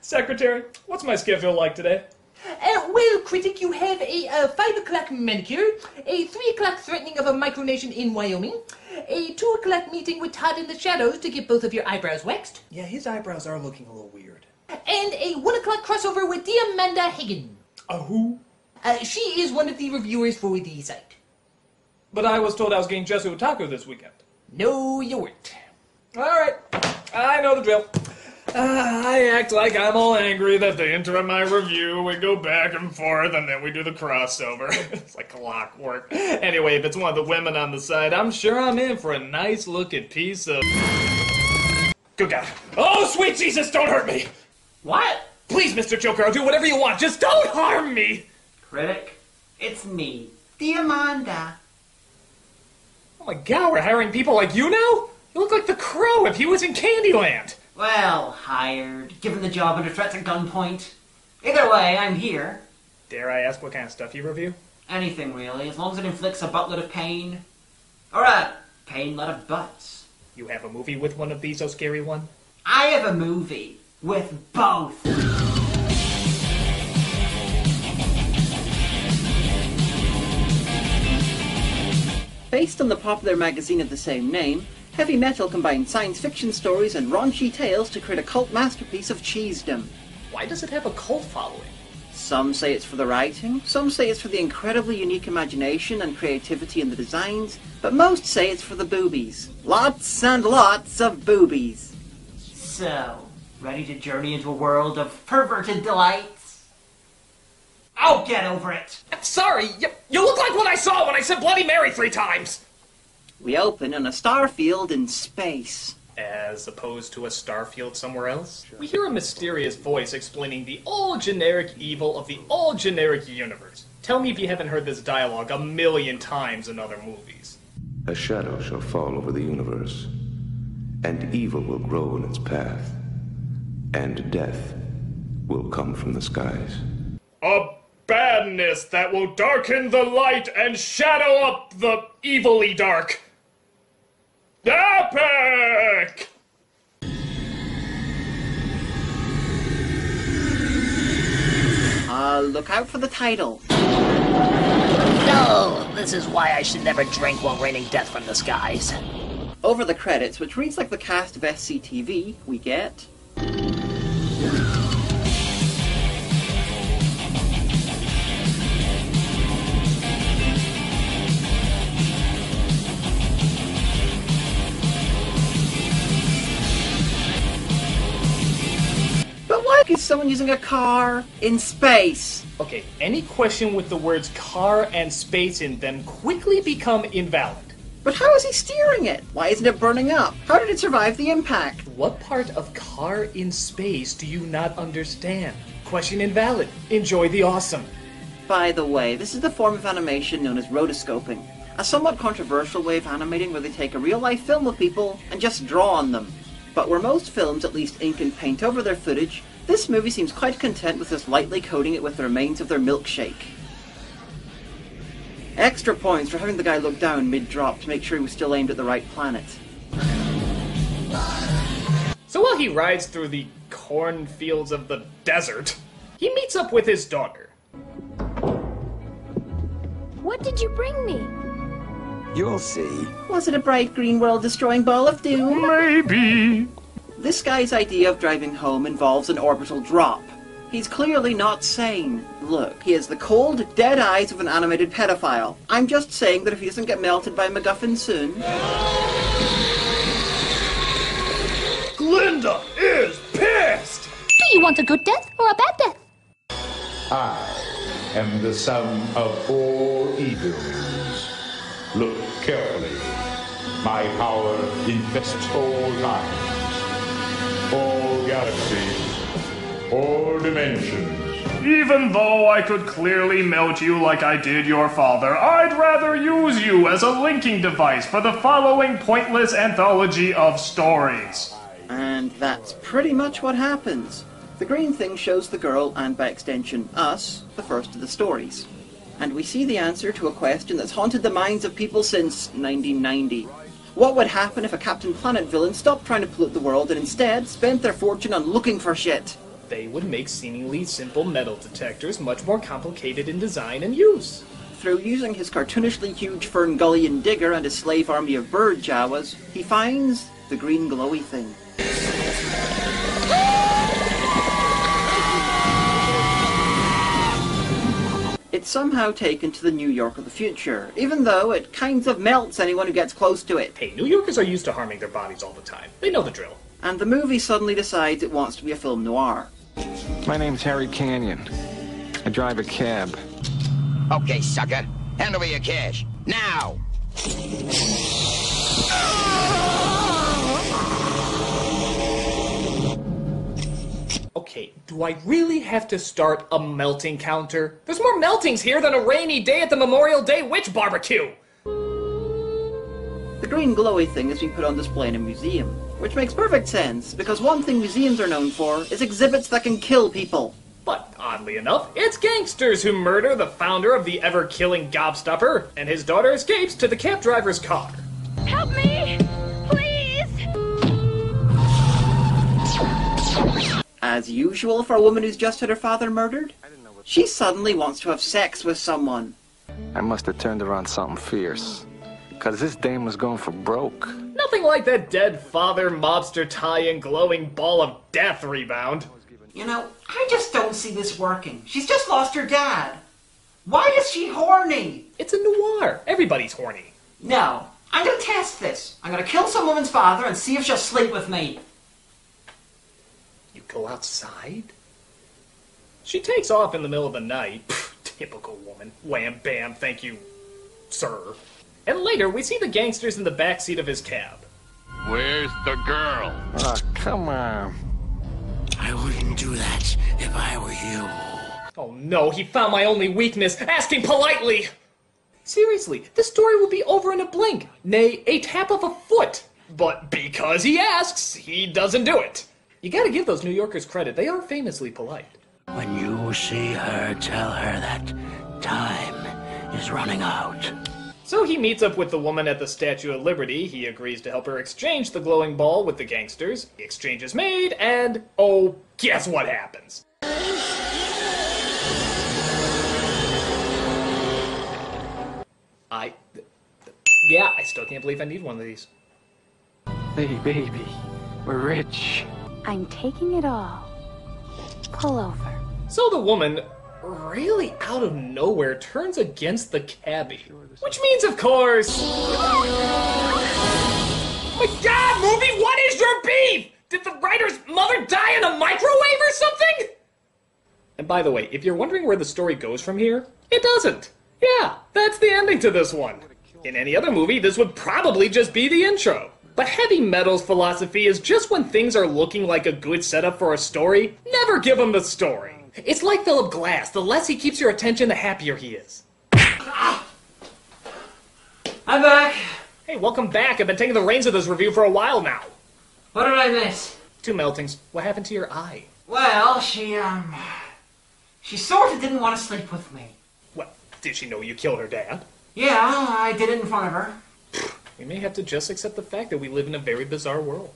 Secretary, what's my schedule like today? Well, Critic, you have a 5 o'clock manicure, a 3 o'clock threatening of a micronation in Wyoming, a 2 o'clock meeting with Todd in the Shadows to get both of your eyebrows waxed, Yeah, his eyebrows are looking a little weird. and a 1 o'clock crossover with Amanda Higgin. Who? She is one of the reviewers for the site. But I was told I was getting Jesu Otaku this weekend. No, you weren't. Alright, I know the drill. I act like I'm all angry that they interrupt my review, we go back and forth, and then we do the crossover. It's like clockwork. Anyway, if it's one of the women on the side, I'm sure I'm in for a nice looking piece of... Good God. Oh, sweet Jesus, don't hurt me! What? Please, Mr. Joker, I'll do whatever you want, just don't harm me! Critic, it's me, Amanda. Oh my God, we're hiring people like you now? You look like the Crow if he was in Candyland. Well, hired, given the job under threats at gunpoint. Either way, I'm here. Dare I ask what kind of stuff you review? Anything really, as long as it inflicts a buttload of pain. Or a pain lot of butts. You have a movie with one of these, oh scary one? I have a movie with both. Based on the popular magazine of the same name, heavy metal combines science fiction stories and raunchy tales to create a cult masterpiece of cheesedom. Why does it have a cult following? Some say it's for the writing, some say it's for the incredibly unique imagination and creativity in the designs, but most say it's for the boobies. Lots and lots of boobies. So, ready to journey into a world of perverted delights? Oh, get over it! I'm sorry, you look like what I saw when I said Bloody Mary 3 times! We open in a starfield in space. As opposed to a starfield somewhere else? Sure. We hear a mysterious voice explaining the all-generic evil of the all-generic universe. Tell me if you haven't heard this dialogue a million times in other movies. A shadow shall fall over the universe, and evil will grow in its path, and death will come from the skies. A badness that will darken the light and shadow up the evilly dark. Epic! Look out for the title. No, this is why I should never drink while raining death from the skies. Over the credits, which reads like the cast of SCTV, we get... But why is someone using a car in space? Okay, any question with the words car and space in them quickly become invalid. But how is he steering it? Why isn't it burning up? How did it survive the impact? What part of car in space do you not understand? Question invalid. Enjoy the awesome. By the way, this is the form of animation known as rotoscoping, a somewhat controversial way of animating where they take a real-life film of people and just draw on them. But where most films at least ink and paint over their footage, this movie seems quite content with just lightly coating it with the remains of their milkshake. Extra points for having the guy look down mid-drop to make sure he was still aimed at the right planet. So while he rides through the cornfields of the desert, he meets up with his daughter. What did you bring me? You'll see. Was it a bright green world-destroying ball of doom? Maybe. This guy's idea of driving home involves an orbital drop. He's clearly not sane. Look, he has the cold, dead eyes of an animated pedophile. I'm just saying that if he doesn't get melted by MacGuffin soon... Glinda is pissed! Do you want a good death or a bad death? I am the sum of all evils. Look carefully. My power invests all time, all galaxies, all dimensions. Even though I could clearly melt you like I did your father, I'd rather use you as a linking device for the following pointless anthology of stories. And that's pretty much what happens. The green thing shows the girl, and by extension, us, the first of the stories. And we see the answer to a question that's haunted the minds of people since 1990. What would happen if a Captain Planet villain stopped trying to pollute the world and instead spent their fortune on looking for shit? They would make seemingly simple metal detectors much more complicated in design and use. Through using his cartoonishly huge Ferngullion digger and his slave army of bird Jawas, he finds the green glowy thing. It's somehow taken to the New York of the future, even though it kind of melts anyone who gets close to it. Hey, New Yorkers are used to harming their bodies all the time. They know the drill. And the movie suddenly decides it wants to be a film noir. My name's Harry Canyon. I drive a cab. Okay, sucker. Hand over your cash. Now! Okay, do I really have to start a melting counter? There's more meltings here than a rainy day at the Memorial Day Witch Barbecue! The green glowy thing has been put on display in a museum, which makes perfect sense, because one thing museums are known for is exhibits that can kill people. But, oddly enough, it's gangsters who murder the founder of the ever-killing Gobstopper, and his daughter escapes to the cab driver's car. Help me! Please! As usual for a woman who's just had her father murdered, she suddenly wants to have sex with someone. I must have turned her on something fierce. 'Cause this dame was going for broke. Nothing like that dead father mobster tie-in glowing ball of death rebound. You know, I just don't see this working. She's just lost her dad. Why is she horny? It's a noir. Everybody's horny. No, I'm gonna test this. I'm gonna kill some woman's father and see if she'll sleep with me. You go outside? She takes off in the middle of the night. Pfft, typical woman. Wham bam, thank you, sir. And later, we see the gangsters in the backseat of his cab. Where's the girl? Oh, come on. I wouldn't do that if I were you. Oh no, he found my only weakness. Ask him politely! Seriously, this story will be over in a blink. Nay, a tap of a foot. But because he asks, he doesn't do it. You gotta give those New Yorkers credit. They are famously polite. When you see her, tell her that time is running out. So he meets up with the woman at the Statue of Liberty. He agrees to help her exchange the glowing ball with the gangsters. The exchange is made, and oh, guess what happens? Yeah, I still can't believe I need one of these. Hey, baby. We're rich. I'm taking it all. Pull over. So the woman, really out of nowhere, turns against the cabbie. Which means, of course... My God, movie, what is your beef? Did the writer's mother die in a microwave or something? And by the way, if you're wondering where the story goes from here, it doesn't. Yeah, that's the ending to this one. In any other movie, this would probably just be the intro. But Heavy Metal's philosophy is just when things are looking like a good setup for a story, never give him the story. It's like Philip Glass. The less he keeps your attention, the happier he is. I'm back. Hey, welcome back. I've been taking the reins of this review for a while now. What did I miss? 2 meltings. What happened to your eye? Well, she sort of didn't want to sleep with me. What, did she know you killed her dad? Yeah, I did it in front of her. We may have to just accept the fact that we live in a very bizarre world.